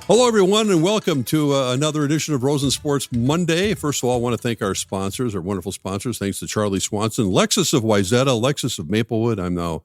Hello, everyone, and welcome to another edition of Rosen Sports Monday. First of all, I want to thank our sponsors, our wonderful sponsors. Thanks to Charlie Swanson, Lexus of Wayzata, Lexus of Maplewood. I'm now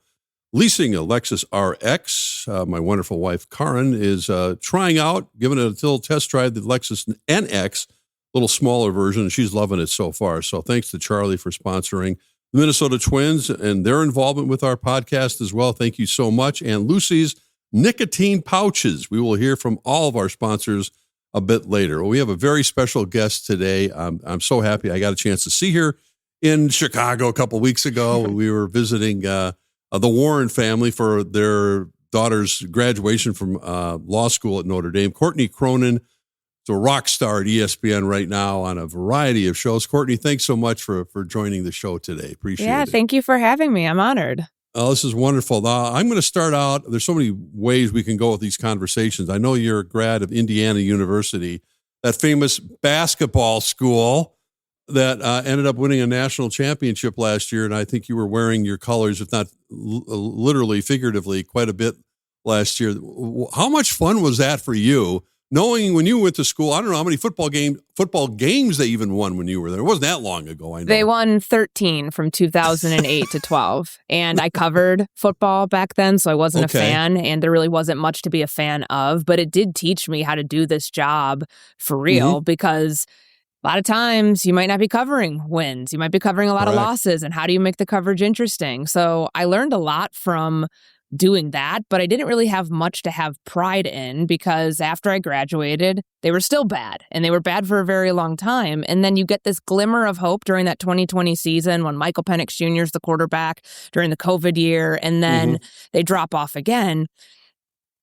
leasing a Lexus RX. My wonderful wife, Karen, is trying out, giving it a little test drive, the Lexus NX, a little smaller version, and she's loving it so far. So thanks to Charlie for sponsoring the Minnesota Twins and their involvement with our podcast as well. Thank you so much. And Lucy's nicotine pouches. We will hear from all of our sponsors a bit later. Well, we have a very special guest today. I'm so happy I got a chance to see her in Chicago a couple weeks ago. We were visiting the Warren family for their daughter's graduation from law school at Notre Dame. Courtney Cronin is a rock star at ESPN right now on a variety of shows. Courtney, thanks so much for joining the show today. Appreciate it. Yeah, thank you for having me. I'm honored. Oh, this is wonderful. Now, I'm going to start out. There's so many ways we can go with these conversations. I know you're a grad of Indiana University, that famous basketball school that ended up winning a national championship last year. And I think you were wearing your colors, if not literally, figuratively, quite a bit last year. How much fun was that for you? Knowing when you went to school, I don't know how many football games they even won when you were there. It wasn't that long ago, I know. They won 13 from 2008 to 12. And I covered football back then, so I wasn't a fan. And there really wasn't much to be a fan of. But it did teach me how to do this job for real, because a lot of times you might not be covering wins. You might be covering a lot of losses. And how do you make the coverage interesting? So I learned a lot from doing that, but I didn't really have much to have pride in, because after I graduated, they were still bad, and they were bad for a very long time. And then you get this glimmer of hope during that 2020 season when Michael Penix Jr. is the quarterback during the COVID year, and then they drop off again.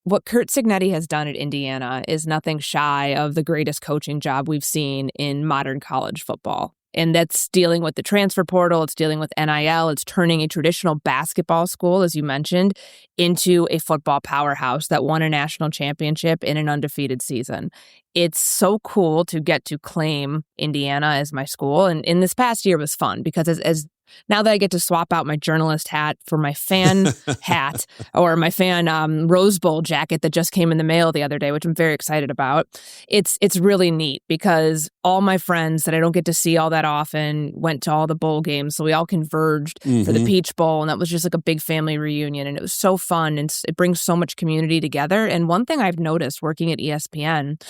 What Curt Cignetti has done at Indiana is nothing shy of the greatest coaching job we've seen in modern college football. And that's dealing with the transfer portal. It's dealing with NIL. It's turning a traditional basketball school, as you mentioned, into a football powerhouse that won a national championship in an undefeated season. It's so cool to get to claim Indiana as my school. And in this past year was fun, because as now that I get to swap out my journalist hat for my fan hat, or my fan Rose Bowl jacket that just came in the mail the other day, which I'm very excited about, it's really neat, because all my friends that I don't get to see all that often went to all the bowl games. So we all converged for the Peach Bowl, and that was just like a big family reunion. And it was so fun, and it brings so much community together. And one thing I've noticed working at ESPN,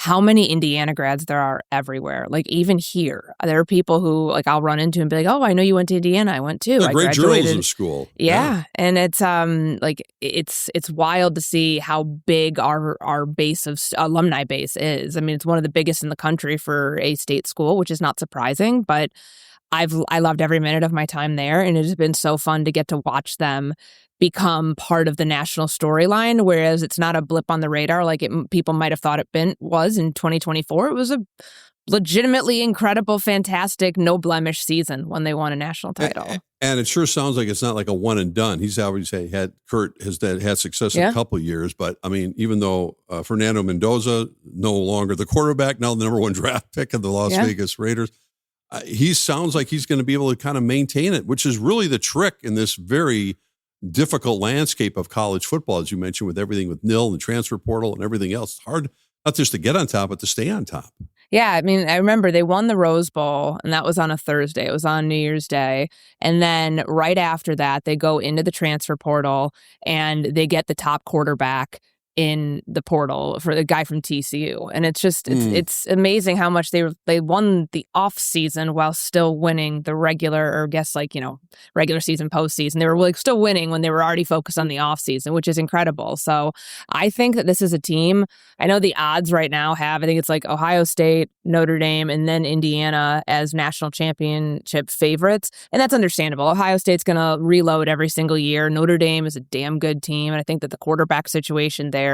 how many Indiana grads there are everywhere. Like, even here, there are people who, like, I'll run into and be like, "Oh, I know you went to Indiana. I went too. I great graduated journalism school." Yeah. And it's like it's wild to see how big our base of alumni base is. I mean, it's one of the biggest in the country for a state school, which is not surprising, but I loved every minute of my time there, and it has been so fun to get to watch them become part of the national storyline, whereas it's not a blip on the radar like people might have thought it was in 2024. It was a legitimately incredible, fantastic, no blemish season when they won a national title. And it sure sounds like it's not like a one and done. He's obviously Curt has had success in a couple of years, but I mean, even though Fernando Mendoza, no longer the quarterback, now the number one draft pick of the Las Vegas Raiders, he sounds like he's going to be able to kind of maintain it, which is really the trick in this very difficult landscape of college football, as you mentioned, with everything with NIL and transfer portal and everything else. It's hard not just to get on top, but to stay on top. Yeah, I mean, I remember they won the Rose Bowl, and that was on a Thursday. It was on New Year's Day. And then right after that, they go into the transfer portal, and they get the top quarterback in the portal for the guy from TCU. And it's just, it's amazing how much they won the off season while still winning the regular, or regular season, postseason. They were like still winning when they were already focused on the off season, which is incredible. So I think that this is a team. I know the odds right now I think it's like Ohio State, Notre Dame, and then Indiana as national championship favorites. And that's understandable. Ohio State's going to reload every single year. Notre Dame is a damn good team. And I think that the quarterback situation there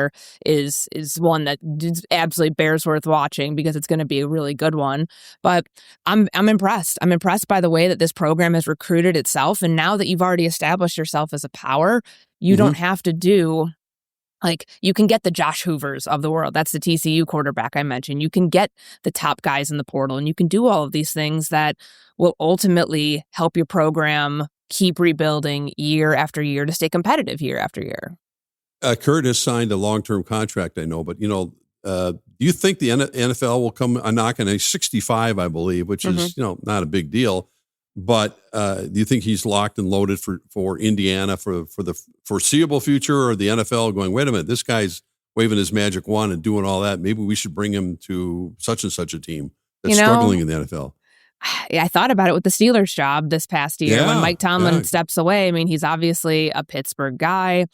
is one that absolutely bears worth watching, because it's going to be a really good one. But I'm impressed. I'm impressed by the way that this program has recruited itself. And now that you've already established yourself as a power, you don't have to do, like, you can get the Josh Hoovers of the world. That's the TCU quarterback I mentioned. You can get the top guys in the portal, and you can do all of these things that will ultimately help your program keep rebuilding year after year to stay competitive year after year. Curt has signed a long-term contract, I know, but, Do you think the NFL will come a knocking? He's 65, I believe, which is not a big deal. But do you think he's locked and loaded for Indiana for the foreseeable future, or the NFL going, wait a minute, this guy's waving his magic wand and doing all that? Maybe we should bring him to such and such a team that's struggling in the NFL. I thought about it with the Steelers job this past year when Mike Tomlin steps away. I mean, he's obviously a Pittsburgh guy.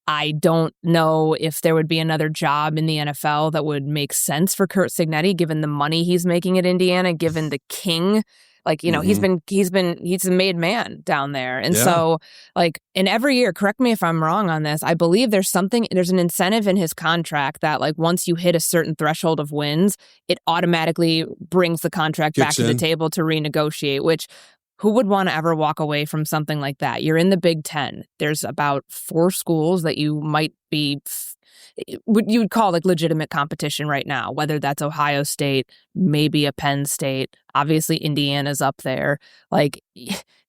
I don't know if there would be another job in the NFL that would make sense for Curt Cignetti, given the money he's making at Indiana, given the king. Like, he's a made man down there. And so, like, in every year, correct me if I'm wrong on this, I believe there's an incentive in his contract that, like, once you hit a certain threshold of wins, it automatically brings the contract back to the table to renegotiate, which who would want to ever walk away from something like that? You're in the Big Ten. There's about 4 schools that you might be what you would call like legitimate competition right now, whether that's Ohio State, maybe a Penn State, obviously Indiana's up there. Like,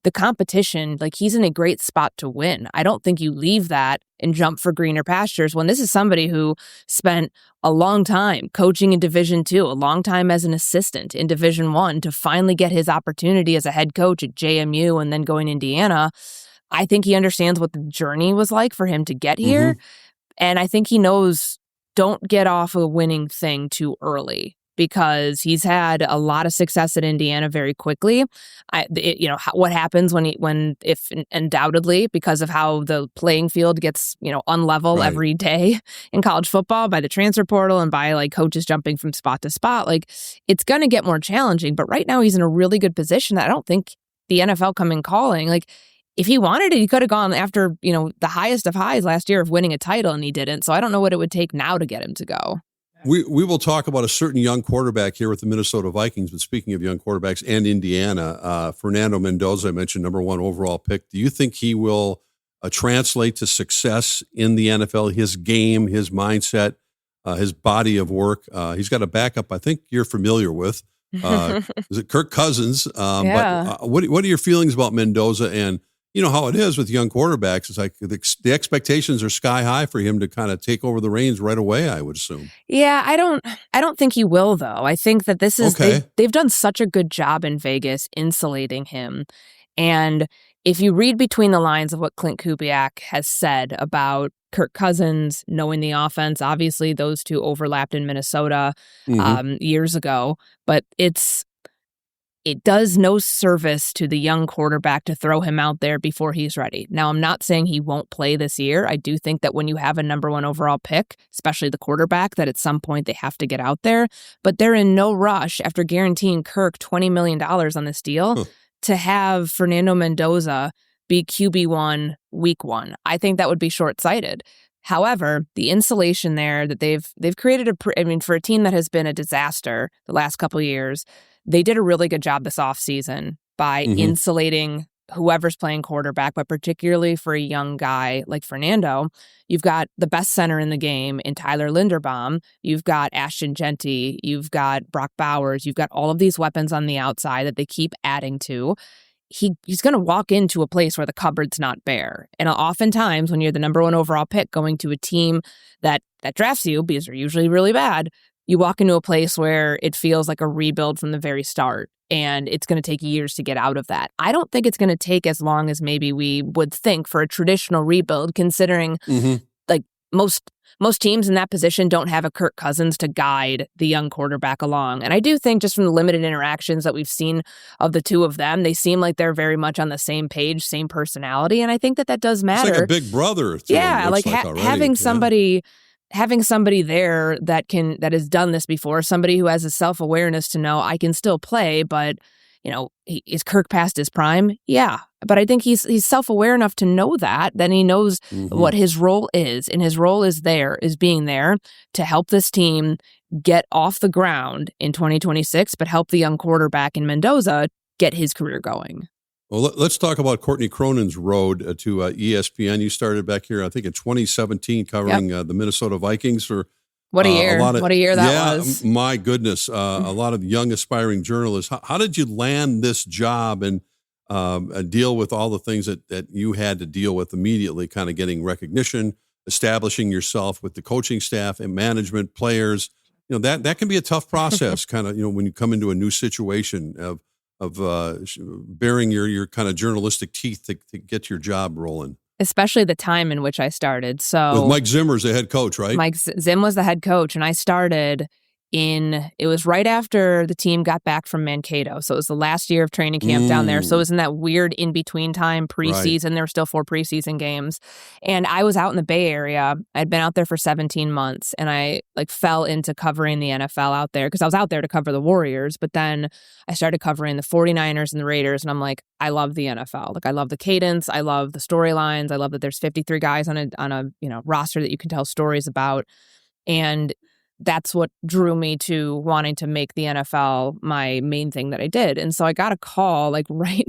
the competition, like, he's in a great spot to win. I don't think you leave that and jump for greener pastures when this is somebody who spent a long time coaching in Division II, a long time as an assistant in Division I, to finally get his opportunity as a head coach at JMU and then going to Indiana. I think he understands what the journey was like for him to get here. And I think he knows, don't get off a winning thing too early, because he's had a lot of success at Indiana very quickly. What happens if undoubtedly, because of how the playing field gets, unlevel every day in college football by the transfer portal and by like coaches jumping from spot to spot, like, it's going to get more challenging. But right now he's in a really good position that I don't think the NFL come in calling. Like, if he wanted it, he could have gone after, the highest of highs last year of winning a title, and he didn't. So I don't know what it would take now to get him to go. We will talk about a certain young quarterback here with the Minnesota Vikings. But speaking of young quarterbacks and Indiana, Fernando Mendoza, I mentioned, number 1 overall pick. Do you think he will translate to success in the NFL? His game, his mindset, his body of work. He's got a backup I think you're familiar with. Is it Kirk Cousins? But what are your feelings about Mendoza? And you know how it is with young quarterbacks. It's like the expectations are sky high for him to kind of take over the reins right away, I would assume. Yeah, I don't think he will, though. I think that this is they've done such a good job in Vegas insulating him. And if you read between the lines of what Clint Kubiak has said about Kirk Cousins knowing the offense, obviously those two overlapped in Minnesota years ago, but it does no service to the young quarterback to throw him out there before he's ready. Now, I'm not saying he won't play this year. I do think that when you have a number 1 overall pick, especially the quarterback, that at some point they have to get out there. But they're in no rush after guaranteeing Kirk $20 million on this deal to have Fernando Mendoza be QB1 week 1. I think that would be short-sighted. However, the insulation there that they've created for a team that has been a disaster the last couple of years, they did a really good job this offseason by insulating whoever's playing quarterback, but particularly for a young guy like Fernando, you've got the best center in the game in Tyler Linderbaum. You've got Ashton Genty. You've got Brock Bowers. You've got all of these weapons on the outside that they keep adding to. He's going to walk into a place where the cupboard's not bare. And oftentimes when you're the number 1 overall pick going to a team that drafts you, because they're usually really bad, you walk into a place where it feels like a rebuild from the very start, and it's going to take years to get out of that. I don't think it's going to take as long as maybe we would think for a traditional rebuild, considering like most teams in that position don't have a Kirk Cousins to guide the young quarterback along. And I do think just from the limited interactions that we've seen of the two of them, they seem like they're very much on the same page, same personality. And I think that does matter. It's like a big brother. Yeah, like having somebody there that has done this before, somebody who has a self-awareness to know I can still play, but is Kirk past his prime? Yeah. But I think he's self-aware enough to know that. Then he knows what his role is. And his role is being there to help this team get off the ground in 2026, but help the young quarterback in Mendoza get his career going. Well, let's talk about Courtney Cronin's road to ESPN. You started back here, I think, in 2017, covering the Minnesota Vikings for what a year! What a year that was! My goodness, a lot of young aspiring journalists. How did you land this job and deal with all the things that you had to deal with immediately? Kind of getting recognition, establishing yourself with the coaching staff and management, players. That can be a tough process, kind of, when you come into a new situation of bearing your kind of journalistic teeth to get your job rolling. Especially the time in which I started. So with Mike Zimmer as the head coach, right? Mike Zim was the head coach, and I started it was right after the team got back from Mankato. So it was the last year of training camp down there. So it was in that weird in-between time, preseason. Right. There were still 4 preseason games. And I was out in the Bay Area. I'd been out there for 17 months, and I fell into covering the NFL out there because I was out there to cover the Warriors. But then I started covering the 49ers and the Raiders, and I'm like, I love the NFL. I love the cadence. I love the storylines. I love that there's 53 guys on a roster that you can tell stories about. And that's what drew me to wanting to make the NFL my main thing that I did. And so I got a call right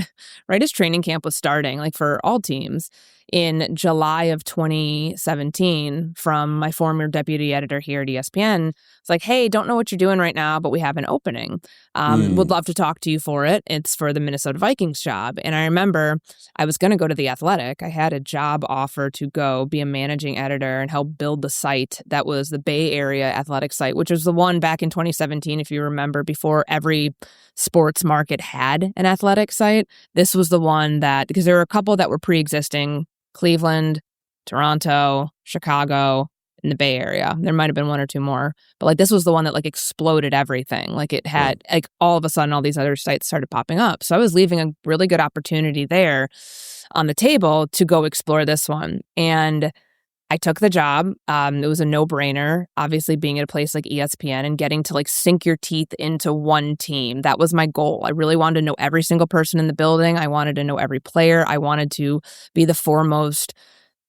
as training camp was starting, for all teams in July of 2017 from my former deputy editor here at ESPN. It's like, hey, don't know what you're doing right now, but we have an opening. Would love to talk to you for it. It's for the Minnesota Vikings job. And I remember I was going to go to The Athletic. I had a job offer to go be a managing editor and help build the site that was the Bay Area Athletic site, which was the one back in 2017, if you remember, before every sports market had an athletic site. This was the one because there were a couple that were pre-existing: Cleveland, Toronto, Chicago, in the Bay Area. There might have been 1 or 2 more, but this was the one that exploded everything. It had all of a sudden all these other sites started popping up. So I was leaving a really good opportunity there on the table to go explore this one. And I took the job. It was a no-brainer, obviously, being at a place like ESPN and getting to sink your teeth into one team. That was my goal. I really wanted to know every single person in the building. I wanted to know every player. I wanted to be the foremost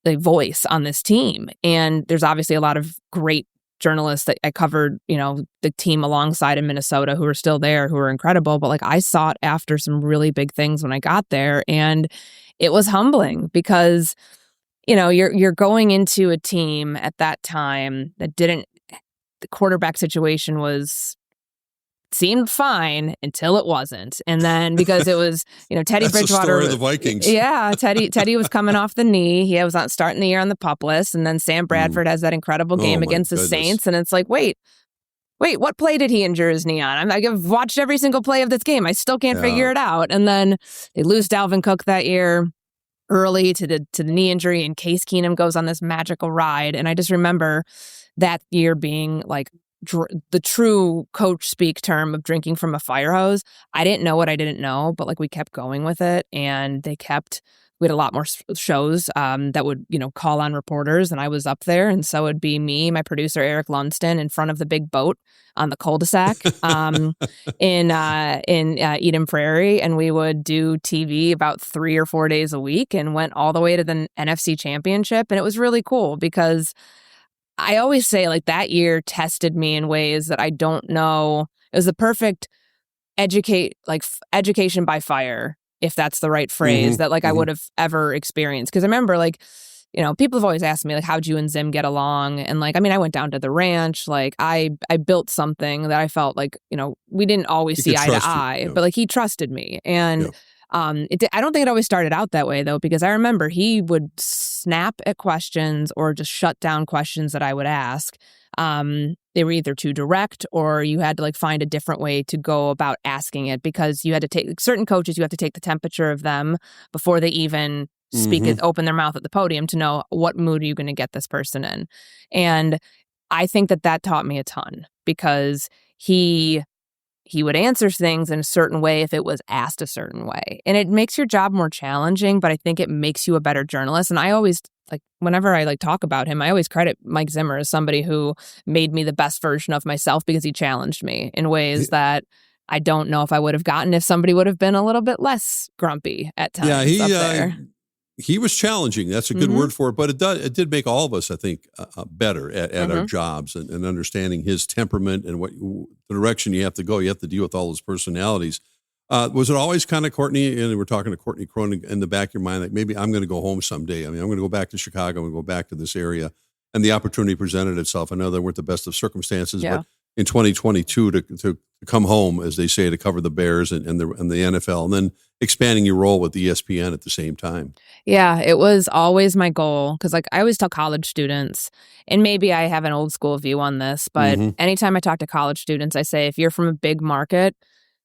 voice on this team. And there's obviously a lot of great journalists that I covered, the team alongside in Minnesota who are still there, who are incredible. But I sought after some really big things when I got there. And it was humbling because you're going into a team at that time that the quarterback situation seemed fine until it wasn't. And then because it was, Teddy That's Bridgewater. The story of the Vikings. Yeah. Teddy was coming off the knee. He was starting the year on the PUP list. And then Sam Bradford has that incredible game against the Saints. And it's wait, what play did he injure his knee on? I've watched every single play of this game. I still can't figure it out. And then they lose Dalvin Cook that year early to the knee injury, and Case Keenum goes on this magical ride. And I just remember that year being the true coach speak term of drinking from a fire hose. I didn't know what I didn't know, but we kept going with it, and we had a lot more shows that would, call on reporters, and I was up there. And so it'd be me, my producer, Eric Lunston, in front of the big boat on the cul-de-sac in Eden Prairie. And we would do TV about 3 or 4 days a week and went all the way to the NFC Championship. And it was really cool because I always say that year tested me in ways that I don't know. It was the perfect education by fire, if that's the right phrase, that I would have ever experienced. Because I remember people have always asked me how'd you and Zim get along? And I went down to the ranch. I built something that I felt we didn't always see eye to eye, but he trusted me. And I don't think it always started out that way though, because I remember he would snap at questions or just shut down questions that I would ask. They were either too direct, or you had to find a different way to go about asking it, because you had to take certain coaches, you have to take the temperature of them before they even speak it, open their mouth at the podium to know what mood are you going to get this person in. And I think that taught me a ton, because he would answer things in a certain way if it was asked a certain way. And it makes your job more challenging, but I think it makes you a better journalist. And I always, whenever I talk about him, I always credit Mike Zimmer as somebody who made me the best version of myself, because he challenged me in ways that I don't know if I would have gotten if somebody would have been a little bit less grumpy at times up there. He was challenging. That's a good word for it. But it did make all of us, I think, better at our jobs and understanding his temperament and the direction you have to go. You have to deal with all those personalities. Was it always kind of, Courtney, and we're talking to Courtney Cronin, in the back of your mind, maybe I'm going to go home someday. I'm going to go back to Chicago and go back to this area. And the opportunity presented itself. I know they weren't the best of circumstances, but in 2022 to come home, as they say, to cover the Bears and the NFL, and then expanding your role with ESPN at the same time. Yeah, it was always my goal because, like, I always tell college students, and maybe I have an old school view on this, but anytime I talk to college students, I say, if you're from a big market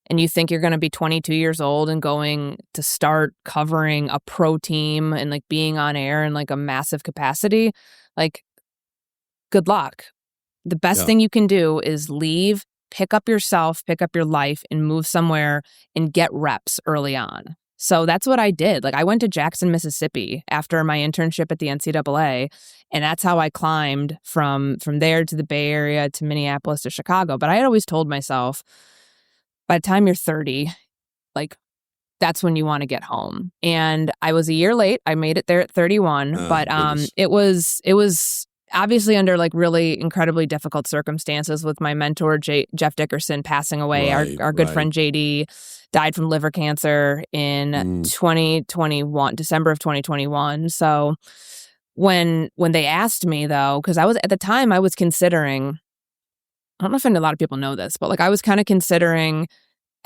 and you think you're going to be 22 years old and going to start covering a pro team and like being on air in like a massive capacity, like, good luck. The best thing you can do is leave, pick up yourself, pick up your life, and move somewhere and get reps early on. So that's what I did. Like, I went to Jackson, Mississippi after my internship at the NCAA, and that's how I climbed from there to the Bay Area to Minneapolis to Chicago. But I had always told myself, by the time you're 30, like, that's when you want to get home. And I was a year late. I made it there at 31, but it was obviously under like really incredibly difficult circumstances with my mentor, Jeff Dickerson, passing away. Our good friend JD died from liver cancer in 2021, December of 2021. So when they asked me, though, because I was at the time I was considering, I don't know if a lot of people know this, but like I was kind of considering,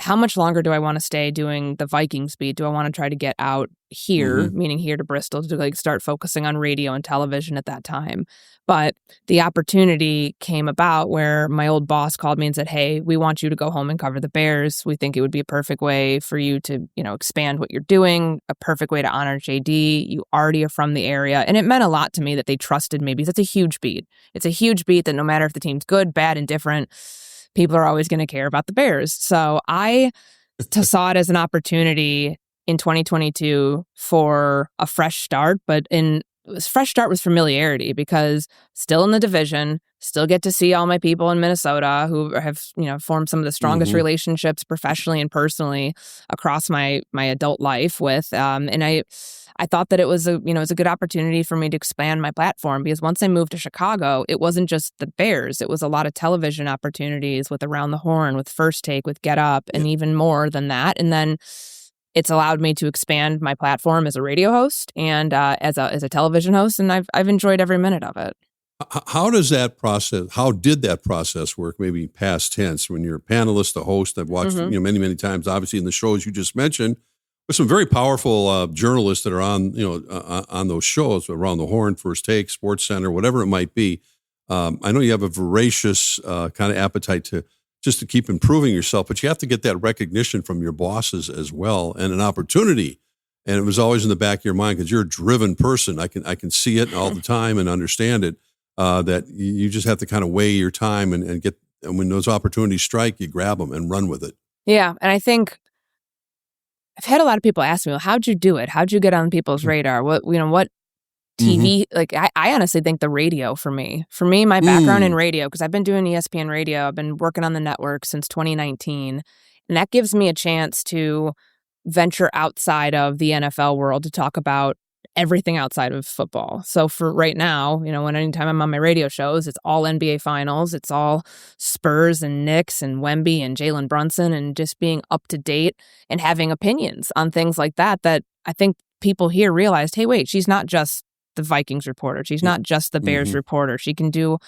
how much longer do I want to stay doing the Vikings beat? Do I want to try to get out here, meaning here to Bristol, to like start focusing on radio and television at that time? But the opportunity came about where my old boss called me and said, hey, we want you to go home and cover the Bears. We think it would be a perfect way for you to, expand what you're doing, a perfect way to honor JD. You already are from the area. And it meant a lot to me that they trusted me, because it's a huge beat. It's a huge beat that no matter if the team's good, bad, indifferent, people are always going to care about the Bears. So I saw it as an opportunity in 2022 for a fresh start, but fresh start with familiarity, because still in the division, still get to see all my people in Minnesota who have, formed some of the strongest relationships professionally and personally across my adult life with. And I thought that it was a good opportunity for me to expand my platform, because once I moved to Chicago, it wasn't just the Bears. It was a lot of television opportunities with Around the Horn, with First Take, with Get Up, and even more than that. And then it's allowed me to expand my platform as a radio host and as a television host, and I've enjoyed every minute of it. How did that process work? Maybe past tense, when you're a panelist, a host. I've watched many, many times, obviously in the shows you just mentioned, with some very powerful journalists that are on on those shows, Around the Horn, First Take, Sports Center, whatever it might be. I know you have a voracious kind of appetite to keep improving yourself, but you have to get that recognition from your bosses as well, and an opportunity. And it was always in the back of your mind, because you're a driven person. I can see it all the time and understand it. That you just have to kind of weigh your time and when those opportunities strike, you grab them and run with it. Yeah, and I think I've had a lot of people ask me, well, how'd you do it? How'd you get on people's radar? What TV? Like, I honestly think the radio for me, my background in radio, because I've been doing ESPN radio. I've been working on the network since 2019. And that gives me a chance to venture outside of the NFL world to talk about everything outside of football. So for right now, anytime I'm on my radio shows, it's all NBA finals. It's all Spurs and Knicks and Wemby and Jalen Brunson, and just being up to date and having opinions on things like that I think people here realized, hey, wait, she's not just the Vikings reporter. She's not just the Bears reporter. She can do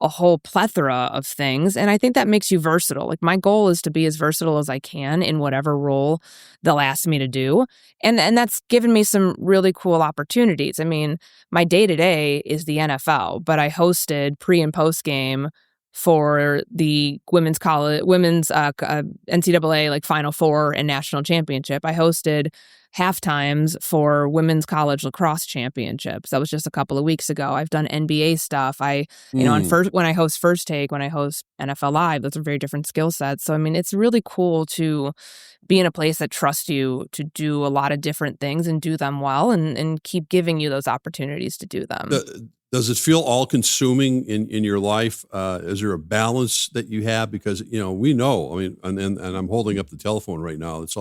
a whole plethora of things. And I think that makes you versatile. Like, my goal is to be as versatile as I can in whatever role they'll ask me to do. And that's given me some really cool opportunities. I mean, my day-to-day is the NFL, but I hosted pre and post game for the women's NCAA like Final Four and national championship. I hosted halftimes for women's college lacrosse championships. That was just a couple of weeks ago. I've done NBA stuff. When I host First Take, when I host NFL Live, those are very different skill sets. So, I mean, it's really cool to be in a place that trusts you to do a lot of different things and do them well, and keep giving you those opportunities to do them. Does it feel all-consuming in your life? Is there a balance that you have? Because, we know, I mean, and I'm holding up the telephone right now. It's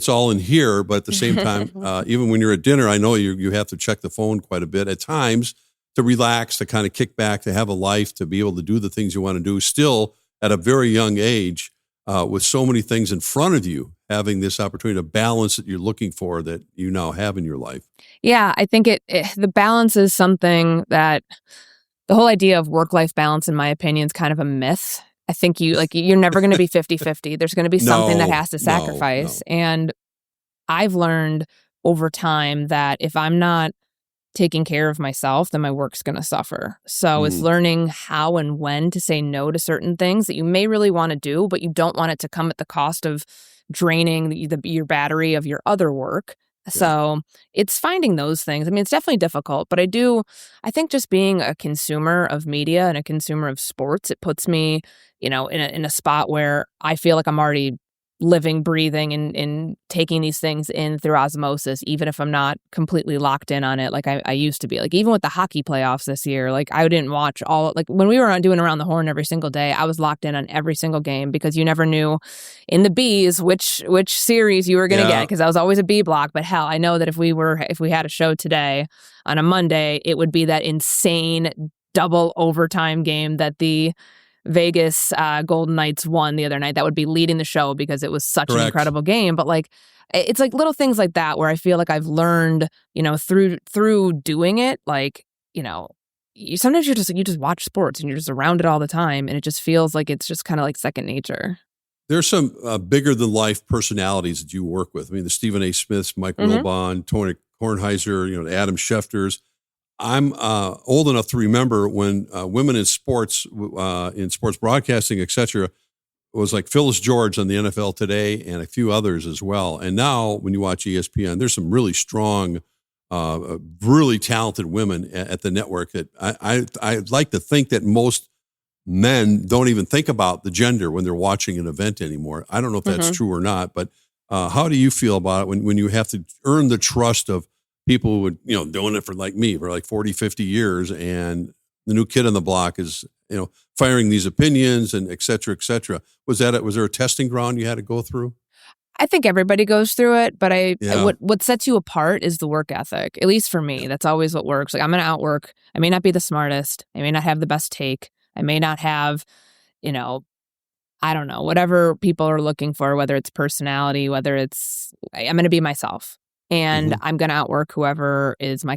all in here, but at the same time, even when you're at dinner, I know you have to check the phone quite a bit at times to relax, to kind of kick back, to have a life, to be able to do the things you want to do still at a very young age, with so many things in front of you, having this opportunity to balance that you're looking for that you now have in your life. Yeah, I think the balance is something that the whole idea of work-life balance, in my opinion, is kind of a myth. I think you're never going to be 50-50. There's going to be something that has to sacrifice. No. And I've learned over time that if I'm not taking care of myself, then my work's going to suffer. So it's learning how and when to say no to certain things that you may really want to do, but you don't want it to come at the cost of draining your battery of your other work. Yeah. So it's finding those things. I mean, it's definitely difficult, but I think just being a consumer of media and a consumer of sports, it puts me, in a spot where I feel like I'm already living, breathing, and taking these things in through osmosis, even if I'm not completely locked in on it like I used to be. Like even with the hockey playoffs this year, like I didn't watch when we were doing Around the Horn every single day, I was locked in on every single game because you never knew in the Bs which series you were going to get, because I was always a B block. But hell, I know that if we had a show today on a Monday, it would be that insane double overtime game that the Vegas Golden Knights won the other night. That would be leading the show because it was such an incredible game. But it's like little things like that where I feel like I've learned, through doing it. Sometimes you just watch sports and you're just around it all the time, and it just feels like it's just kind of like second nature. There's some bigger than life personalities that you work with. I mean, the Stephen A. Smiths, Mike Wilbon, Tony Kornheiser, Adam Schefters. I'm old enough to remember when women in sports broadcasting, etc., was like Phyllis George on the NFL Today and a few others as well. And now when you watch ESPN, there's some really strong, really talented women at the network that I'd like to think that most men don't even think about the gender when they're watching an event anymore. I don't know if that's true or not, but how do you feel about it when you have to earn the trust of people who would, doing it for like me for like 40, 50 years, and the new kid on the block is, firing these opinions and et cetera, et cetera. Was there a testing ground you had to go through? I think everybody goes through it, but what sets you apart is the work ethic. At least for me, that's always what works. Like I'm going to outwork. I may not be the smartest. I may not have the best take. I may not have, I don't know, whatever people are looking for, whether it's personality, I'm going to be myself. And I'm going to outwork whoever is my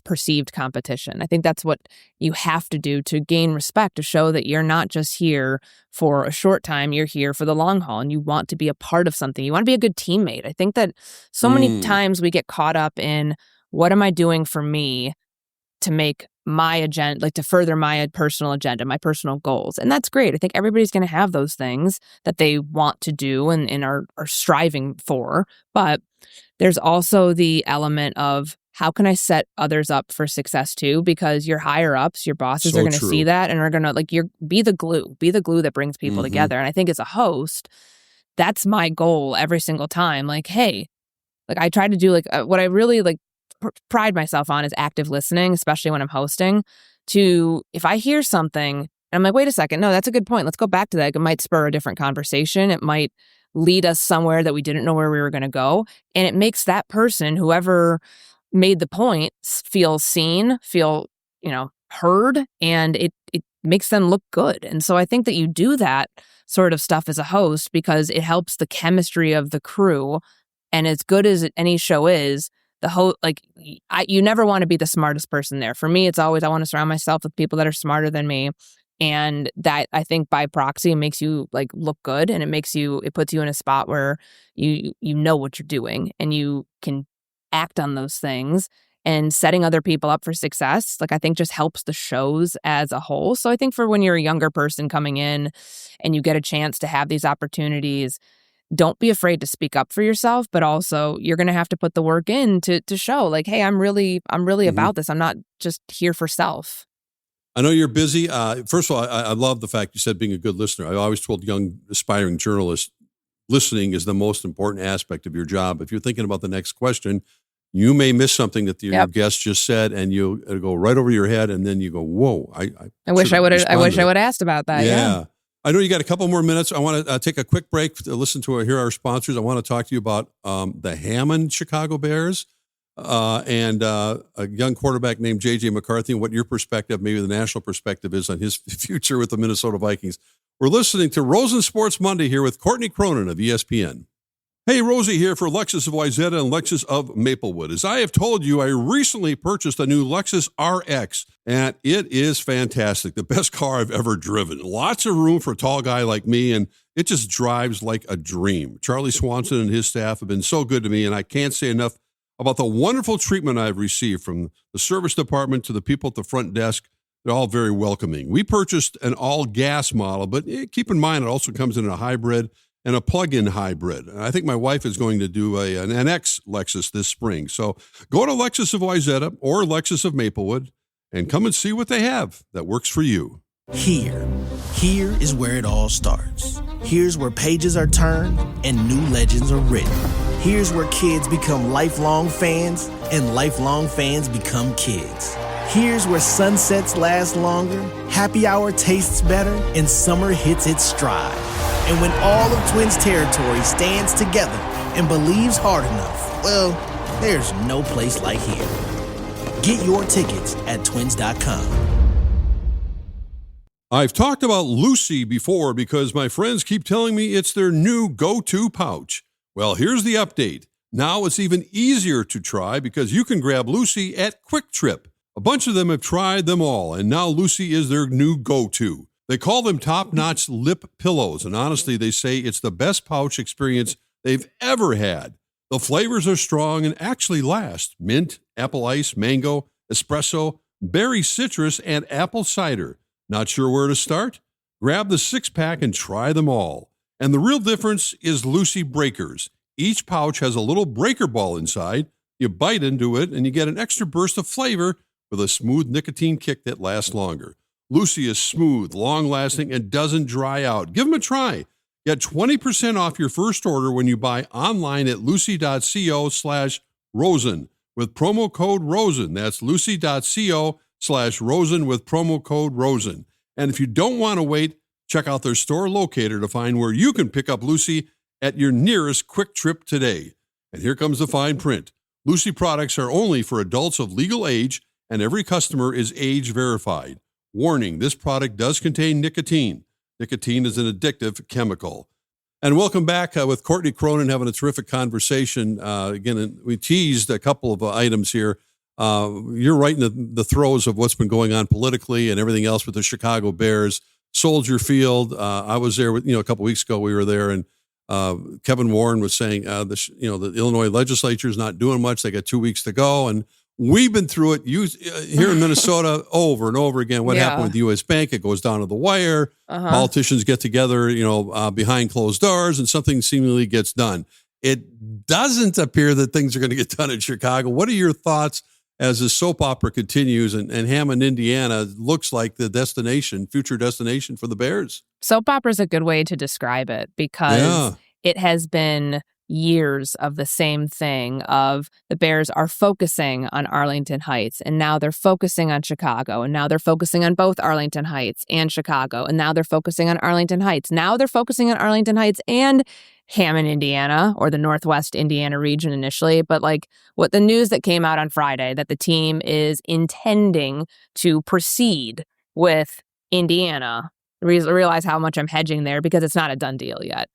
perceived competition. I think that's what you have to do to gain respect, to show that you're not just here for a short time, you're here for the long haul, and you want to be a part of something. You want to be a good teammate. I think that so many times we get caught up in what am I doing for me to make my agenda, to further my personal agenda, my personal goals. And that's great. I think everybody's going to have those things that they want to do and are striving for. But there's also the element of how can I set others up for success too? Because your higher ups, your bosses are going to see that and are going to be the glue that brings people together. And I think as a host, that's my goal every single time. Hey, I try to do what I really pride myself on is active listening, especially when I'm hosting. If I hear something and I'm like, wait a second, no, that's a good point. Let's go back to that. It might spur a different conversation. It might lead us somewhere that we didn't know where we were going to go. And it makes that person, whoever made the point, feel seen, feel, heard, and it makes them look good. And so I think that you do that sort of stuff as a host because it helps the chemistry of the crew. And as good as any show is, you never want to be the smartest person there. For me, it's always, I want to surround myself with people that are smarter than me. And that, I think, by proxy makes you look good, and it puts you in a spot where you know what you're doing and you can act on those things, and setting other people up for success. I think just helps the shows as a whole. So I think for when you're a younger person coming in and you get a chance to have these opportunities, don't be afraid to speak up for yourself, but also you're going to have to put the work in to show hey, I'm really about this. I'm not just here for self. I know you're busy. First of all, I love the fact you said being a good listener. I always told young aspiring journalists, listening is the most important aspect of your job. If you're thinking about the next question, you may miss something that your guest just said, and you'll go right over your head, and then you go, "Whoa!" I wish I would have asked about that. Yeah. I know you got a couple more minutes. I want to take a quick break to listen to hear our sponsors. I want to talk to you about the Hammond Chicago Bears. And a young quarterback named J.J. McCarthy, and what your perspective, maybe the national perspective, is on his future with the Minnesota Vikings. We're listening to Rosen Sports Monday here with Courtney Cronin of ESPN. Hey, Rosie here for Lexus of Wayzata and Lexus of Maplewood. As I have told you, I recently purchased a new Lexus RX, and it is fantastic. The best car I've ever driven. Lots of room for a tall guy like me, and it just drives like a dream. Charlie Swanson and his staff have been so good to me, and I can't say enough about the wonderful treatment I've received from the service department to the people at the front desk. They're all very welcoming. We purchased an all-gas model, but keep in mind it also comes in a hybrid and a plug-in hybrid. I think my wife is going to do an NX Lexus this spring. So go to Lexus of Wayzata or Lexus of Maplewood and come and see what they have that works for you. Here is where it all starts. Here's where pages are turned and new legends are written. Here's where kids become lifelong fans and lifelong fans become kids. Here's where sunsets last longer, happy hour tastes better, and summer hits its stride. And when all of Twins territory stands together and believes hard enough, well, there's no place like here. Get your tickets at twins.com. I've talked about Lucy before because my friends keep telling me it's their new go-to pouch. Well, here's the update. Now it's even easier to try because you can grab Lucy at Quick Trip. A bunch of them have tried them all, and now Lucy is their new go-to. They call them top-notch lip pillows, and honestly, they say it's the best pouch experience they've ever had. The flavors are strong and actually last. Mint, apple ice, mango, espresso, berry citrus, and apple cider. Not sure where to start? Grab the 6-pack and try them all. And the real difference is Lucy Breakers. Each pouch has a little breaker ball inside. You bite into it, and you get an extra burst of flavor with a smooth nicotine kick that lasts longer. Lucy is smooth, long-lasting, and doesn't dry out. Give them a try. Get 20% off your first order when you buy online at lucy.co/Rosen with promo code Rosen. That's lucy.co/Rosen with promo code Rosen. And if you don't want to wait, check out their store locator to find where you can pick up Lucy at your nearest Quick Trip today. And here comes the fine print. Lucy products are only for adults of legal age, and every customer is age verified. Warning, this product does contain nicotine. Nicotine is an addictive chemical. And welcome back with Courtney Cronin, having a terrific conversation. Again, we teased a couple of items here. You're right in the throes of what's been going on politically and everything else with the Chicago Bears. Soldier Field. I was there with, a couple weeks ago. We were there, and Kevin Warren was saying, the Illinois legislature is not doing much. They got 2 weeks to go, and we've been through it here in Minnesota over and over again. What happened with U.S. Bank? It goes down to the wire. Politicians get together, behind closed doors, and something seemingly gets done. It doesn't appear that things are going to get done in Chicago. What are your thoughts as the soap opera continues and Hammond, Indiana looks like the future destination for the Bears? Soap opera is a good way to describe it because it has been years of the same thing of the Bears are focusing on Arlington Heights, and now they're focusing on Chicago, and now they're focusing on both Arlington Heights and Chicago, and now they're focusing on Arlington Heights. Now they're focusing on Arlington Heights and Hammond, Indiana, or the Northwest Indiana region initially. But what the news that came out on Friday, that the team is intending to proceed with Indiana, realize how much I'm hedging there because it's not a done deal yet.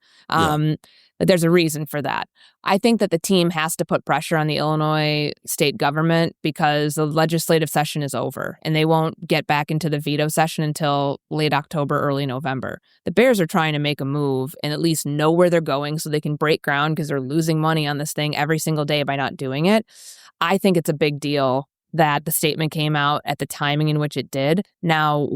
There's a reason for that. I think that the team has to put pressure on the Illinois state government because the legislative session is over and they won't get back into the veto session until late October, early November. The Bears are trying to make a move and at least know where they're going so they can break ground because they're losing money on this thing every single day by not doing it. I think it's a big deal that the statement came out at the timing in which it did. Now,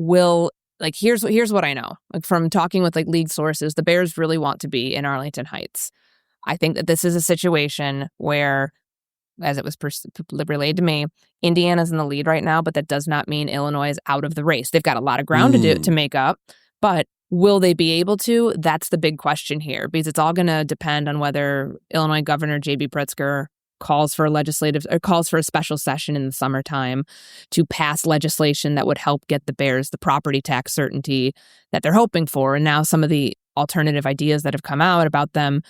here's what I know. From talking with league sources, the Bears really want to be in Arlington Heights. I think that this is a situation where, as it was relayed to me, Indiana's in the lead right now, but that does not mean Illinois is out of the race. They've got a lot of ground to make up, but will they be able to? That's the big question here, because it's all going to depend on whether Illinois Governor J.B. Pritzker calls for a special session in the summertime to pass legislation that would help get the Bears the property tax certainty that they're hoping for. And now some of the alternative ideas that have come out about them,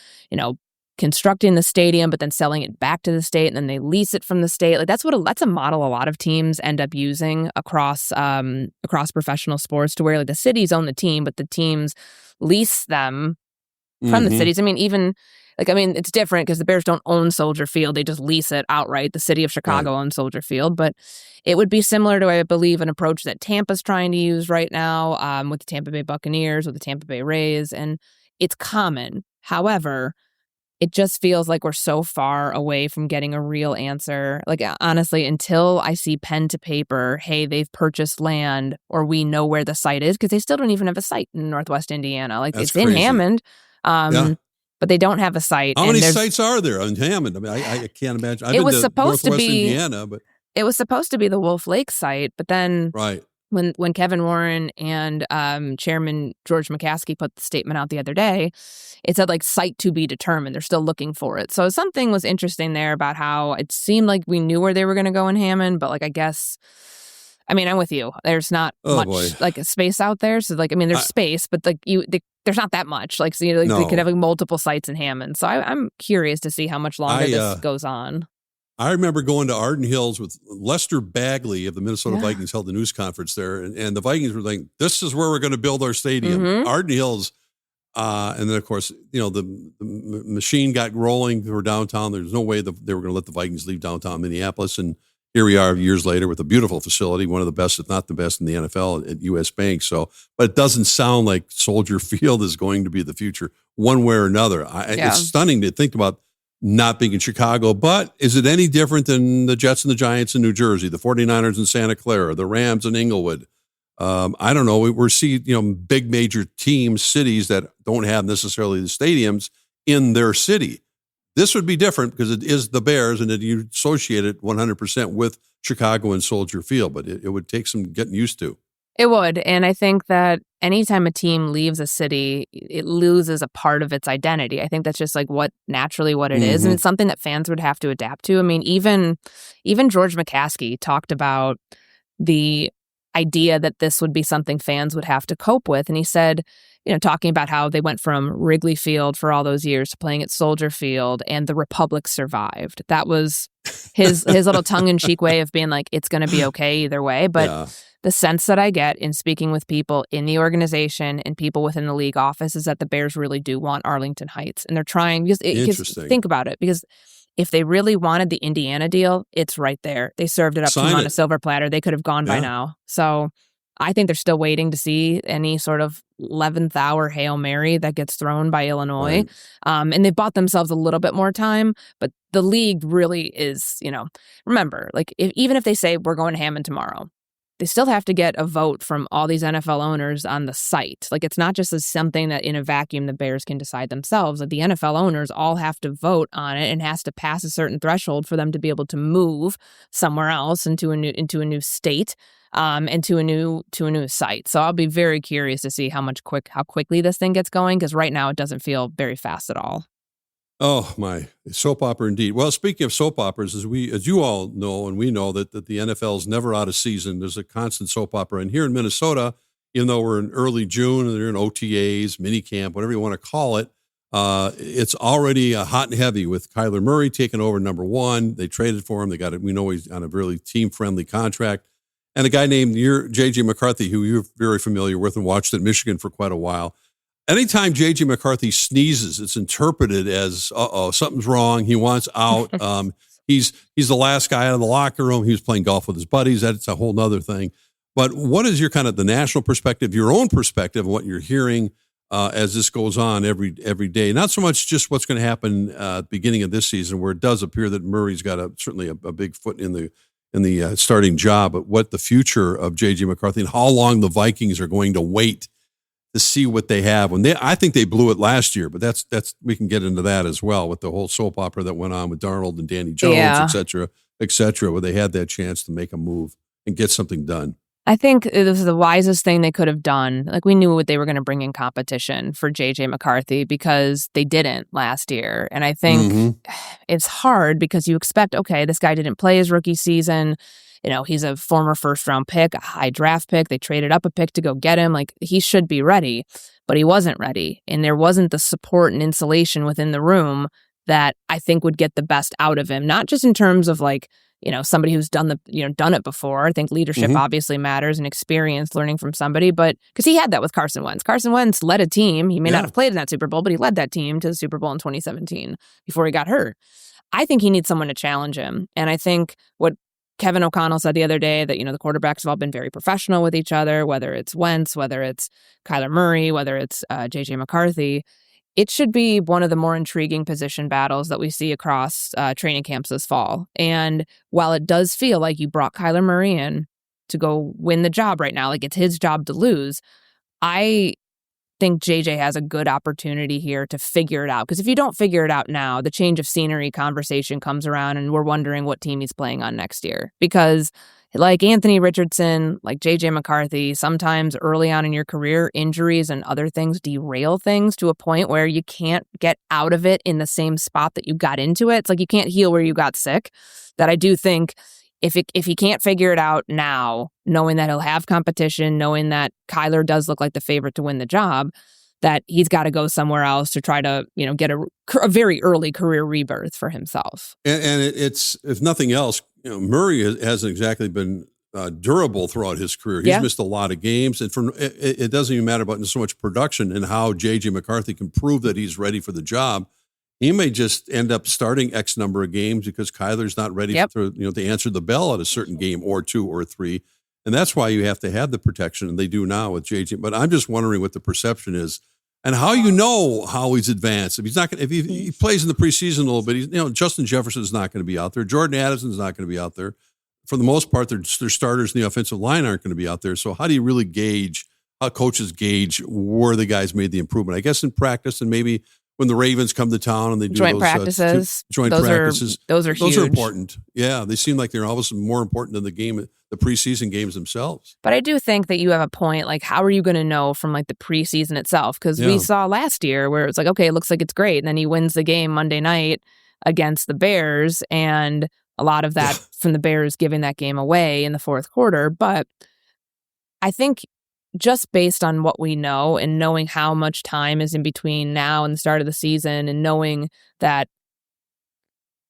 constructing the stadium, but then selling it back to the state, and then they lease it from the state. That's a model a lot of teams end up using across professional sports, to where the cities own the team, but the teams lease them from the cities. I mean, even Like, I mean, it's different because the Bears don't own Soldier Field. They just lease it outright. The city of Chicago owns Soldier Field. But it would be similar to, I believe, an approach that Tampa's trying to use right now with the Tampa Bay Buccaneers, with the Tampa Bay Rays. And it's common. However, it just feels like we're so far away from getting a real answer. Like, honestly, until I see pen to paper, hey, they've purchased land or we know where the site is, because they still don't even have a site in Northwest Indiana. Like, That's it's crazy. in Hammond. But they don't have a site. How many sites are there in Hammond? I mean, I can't imagine. I've been to Northwest Indiana, but it was supposed to be the Wolf Lake site, but then when Kevin Warren and Chairman George McCaskey put the statement out the other day, it said like site to be determined. They're still looking for it. So something was interesting there about how it seemed like we knew where they were going to go in Hammond, but like I guess. I mean, I'm with you. There's not much like a space out there. So like, I mean, there's space, but like there's not that much. Like, so they could have like multiple sites in Hammond. So I'm curious to see how much longer this goes on. I remember going to Arden Hills with Lester Bagley of the Minnesota Vikings, held a news conference there. And the Vikings were like, this is where we're going to build our stadium. Arden Hills. And then, of course, the machine got rolling for downtown. There's no way they were going to let the Vikings leave downtown Minneapolis. And here we are years later with a beautiful facility, one of the best, if not the best, in the NFL at U.S. Bank. So, but it doesn't sound like Soldier Field is going to be the future one way or another. It's stunning to think about not being in Chicago, but is it any different than the Jets and the Giants in New Jersey, the 49ers in Santa Clara, the Rams in Inglewood? I don't know. We're seeing, big major teams, cities that don't have necessarily the stadiums in their city. This would be different because it is the Bears, and you associate it 100% with Chicago and Soldier Field, but it would take some getting used to. It would, and I think that anytime a team leaves a city, it loses a part of its identity. I think that's just like what it is, and it's something that fans would have to adapt to. I mean, even George McCaskey talked about the idea that this would be something fans would have to cope with, and he said, talking about how they went from Wrigley Field for all those years to playing at Soldier Field, and the Republic survived. That was his little tongue-in-cheek way of being like, it's going to be okay either way. But the sense that I get in speaking with people in the organization and people within the league office is that the Bears really do want Arlington Heights. And they're trying, because think about it, because if they really wanted the Indiana deal, it's right there. They served it up to them on a silver platter. They could have gone by now. So I think they're still waiting to see any sort of 11th hour Hail Mary that gets thrown by Illinois. Right. And they've bought themselves a little bit more time, but the league really is, remember, like even if they say we're going to Hammond tomorrow, they still have to get a vote from all these NFL owners on the site. Like, it's not just something that in a vacuum the Bears can decide themselves. Like, the NFL owners all have to vote on it and has to pass a certain threshold for them to be able to move somewhere else into a new state. And to a new site. So I'll be very curious to see how quickly this thing gets going, because right now it doesn't feel very fast at all. Oh my, soap opera indeed. Well, speaking of soap operas, as you all know, and we know that the NFL is never out of season. There's a constant soap opera, and here in Minnesota, even though we're in early June and they're in OTAs, mini camp, whatever you want to call it, it's already hot and heavy with Kyler Murray taking over number one. They traded for him. They got it. We know he's on a really team-friendly contract. And a guy named J.J. McCarthy, who you're very familiar with and watched at Michigan for quite a while. Anytime J.J. McCarthy sneezes, it's interpreted as, something's wrong. He wants out. He's the last guy out of the locker room. He was playing golf with his buddies. That's a whole nother thing. But what is your kind of the national perspective, your own perspective, and what you're hearing as this goes on every day? Not so much just what's going to happen at the beginning of this season, where it does appear that Murray's got certainly a big foot in the starting job, but what the future of J.J. McCarthy and how long the Vikings are going to wait to see what they have. I think they blew it last year, but that's we can get into that as well with the whole soap opera that went on with Darnold and Danny Jones, et cetera, where they had that chance to make a move and get something done. I think it was the wisest thing they could have done. Like, we knew what they were going to bring in competition for J.J. McCarthy because they didn't last year. And I think it's hard because you expect, okay, this guy didn't play his rookie season. He's a former first-round pick, a high draft pick. They traded up a pick to go get him. Like, he should be ready, but he wasn't ready. And there wasn't the support and insulation within the room that I think would get the best out of him, not just in terms of like somebody who's done it before. I think leadership obviously matters and experience, learning from somebody, but because he had that with Carson Wentz. Carson Wentz led a team. He may not have played in that Super Bowl, but he led that team to the Super Bowl in 2017 before he got hurt. I think he needs someone to challenge him. And I think what Kevin O'Connell said the other day, that, the quarterbacks have all been very professional with each other, whether it's Wentz, whether it's Kyler Murray, whether it's J.J. McCarthy. It should be one of the more intriguing position battles that we see across training camps this fall. And while it does feel like you brought Kyler Murray in to go win the job right now, like it's his job to lose, I think JJ has a good opportunity here to figure it out. Because if you don't figure it out now, the change of scenery conversation comes around and we're wondering what team he's playing on next year. Because like Anthony Richardson, like JJ McCarthy, sometimes early on in your career, injuries and other things derail things to a point where you can't get out of it in the same spot that you got into it. It's like you can't heal where you got sick. That I do think if he can't figure it out now, knowing that he'll have competition, knowing that Kyler does look like the favorite to win the job, that he's got to go somewhere else to try to, get a very early career rebirth for himself. And it's, if nothing else, Murray hasn't exactly been durable throughout his career. He's missed a lot of games, and it doesn't even matter about so much production and how J.J. McCarthy can prove that he's ready for the job. He may just end up starting X number of games because Kyler's not ready to answer the bell at a certain game or 2 or 3. And that's why you have to have the protection, and they do now with JJ. But I'm just wondering what the perception is and how how he's advanced. If he's not, if he plays in the preseason a little bit, Justin Jefferson's not going to be out there. Jordan Addison's not going to be out there. For the most part, their starters in the offensive line aren't going to be out there. So how do you really gauge? How coaches gauge where the guys made the improvement? I guess in practice, and maybe when the Ravens come to town and they do joint those, practices. Joint practices. Those are huge. Those are important. Yeah, they seem like they're almost more important than the preseason games themselves. But I do think that you have a point. Like, how are you going to know from the preseason itself? Because we saw last year where it's like, okay, it looks like it's great, and then he wins the game Monday night against the Bears, and a lot of that from the Bears giving that game away in the fourth quarter. But I think, just based on what we know and knowing how much time is in between now and the start of the season, and knowing that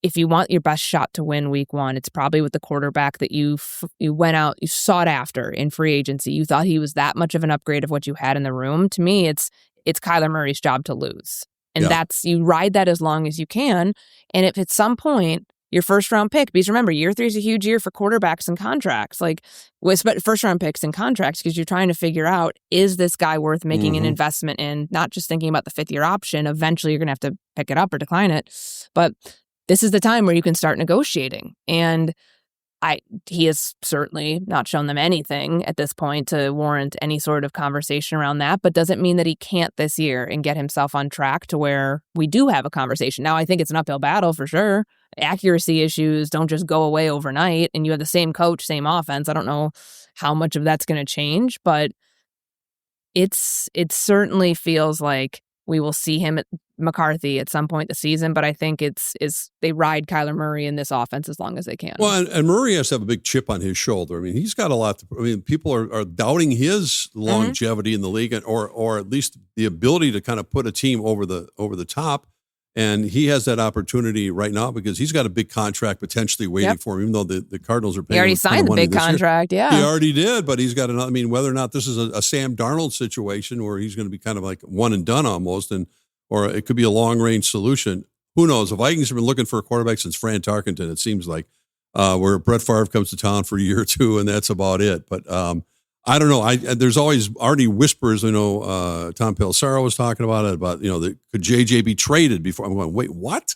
if you want your best shot to win week 1, it's probably with the quarterback that you went out, you sought after in free agency. You thought he was that much of an upgrade of what you had in the room. To me, it's Kyler Murray's job to lose. And that's, you ride that as long as you can. And if at some point, your first round pick, because remember, year 3 is a huge year for quarterbacks and contracts, like with first round picks and contracts, because you're trying to figure out, is this guy worth making an investment in? Not just thinking about the 5th-year option. Eventually, you're going to have to pick it up or decline it. But this is the time where you can start negotiating. And he has certainly not shown them anything at this point to warrant any sort of conversation around that, but doesn't mean that he can't this year and get himself on track to where we do have a conversation. Now, I think it's an uphill battle for sure. Accuracy issues don't just go away overnight, and you have the same coach, same offense. I don't know how much of that's going to change, but it certainly feels like we will see him at McCarthy at some point this season, but I think they ride Kyler Murray in this offense as long as they can. Well, and Murray has to have a big chip on his shoulder. I mean, he's got a lot. People are doubting his longevity in the league, or at least the ability to kind of put a team over the top. And he has that opportunity right now because he's got a big contract potentially waiting for him, even though the Cardinals are paying him. He already signed the big contract, He already did, but he's got another. I mean, whether or not this is a Sam Darnold situation where he's going to be kind of like one and done almost, or it could be a long-range solution. Who knows? The Vikings have been looking for a quarterback since Fran Tarkenton, it seems like, where Brett Favre comes to town for a year or two, and that's about it. But I don't know. There's always already whispers. Tom Pelissero was talking about it, could JJ be traded before? I'm going, wait, what?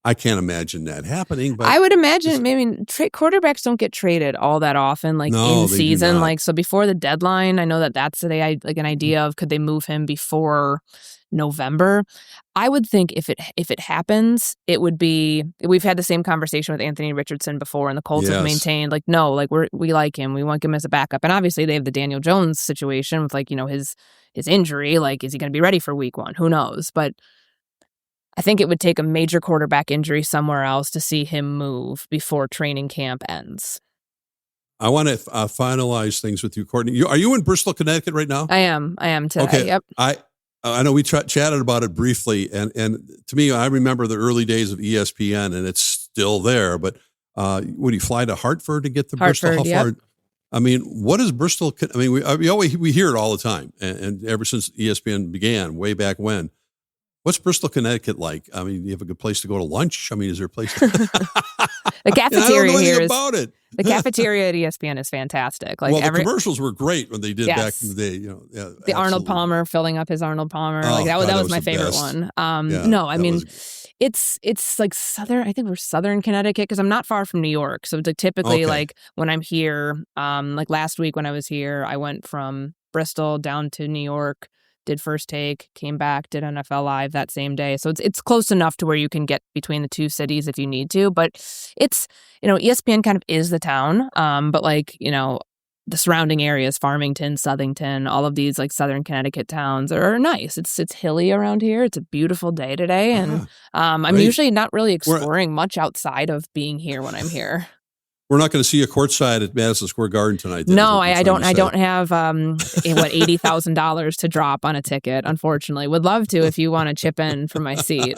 I can't imagine that happening. But I would imagine quarterbacks don't get traded all that often, in season. So before the deadline, I know that's an idea of, could they move him before November? I would think if it happens, it would be. We've had the same conversation with Anthony Richardson before, and the Colts have maintained we like him, we want him as a backup, and obviously they have the Daniel Jones situation with his injury. Is he going to be ready for week 1? Who knows? But I think it would take a major quarterback injury somewhere else to see him move before training camp ends. I want to finalize things with you, Courtney. Are you in Bristol, Connecticut right now? I am today. Okay. Yep. I know we chatted about it briefly, and to me, I remember the early days of ESPN, and it's still there. But Would he fly to Hartford to get to Hartford, Bristol? How far? I mean, what is Bristol? I mean, we hear it all the time, and ever since ESPN began, way back when. What's Bristol, Connecticut like? I mean, do you have a good place to go to lunch? I mean, is there a place? The cafeteria here is about it. The cafeteria at ESPN is fantastic. Like the commercials were great when they did back in the day. The absolutely. Arnold Palmer filling up his Arnold Palmer. That was my favorite best. one. I mean, it's like southern. I think we're southern Connecticut because I'm not far from New York. So typically, like when I'm here, like last week when I was here, I went from Bristol down to New York. Did First Take, came back, did NFL Live that same day. So it's close enough to where you can get between the two cities if you need to. But it's, ESPN kind of is the town. But like, the surrounding areas, Farmington, Southington, all of these like southern Connecticut towns are nice. It's hilly around here. It's a beautiful day today. And I'm usually not really exploring much outside of being here when I'm here. We're not going to see you courtside at Madison Square Garden tonight. Then, no, I don't. I don't have $80,000 to drop on a ticket. Unfortunately, would love to if you want to chip in for my seat.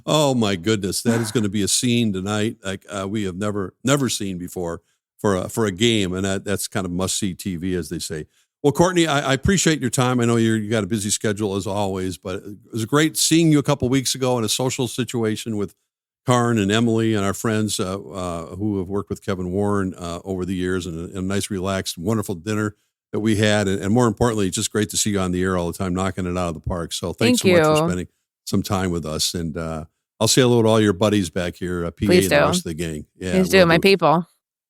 Oh my goodness, that is going to be a scene tonight like we have never seen before for a game, and that's kind of must see TV, as they say. Well, Courtney, I appreciate your time. I know you got a busy schedule as always, but it was great seeing you a couple of weeks ago in a social situation with Karn and Emily and our friends who have worked with Kevin Warren over the years, and a nice, relaxed, wonderful dinner that we had. And more importantly, it's just great to see you on the air all the time, knocking it out of the park. So thanks so much for spending some time with us. And I'll say hello to all your buddies back here, PA and the rest of the gang. Yeah, please do, my people.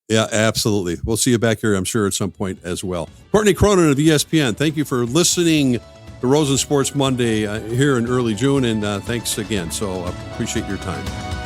Yeah, absolutely. We'll see you back here, I'm sure, at some point as well. Courtney Cronin of ESPN, thank you for listening to Rosen Sports Monday here in early June, and thanks again. So I appreciate your time.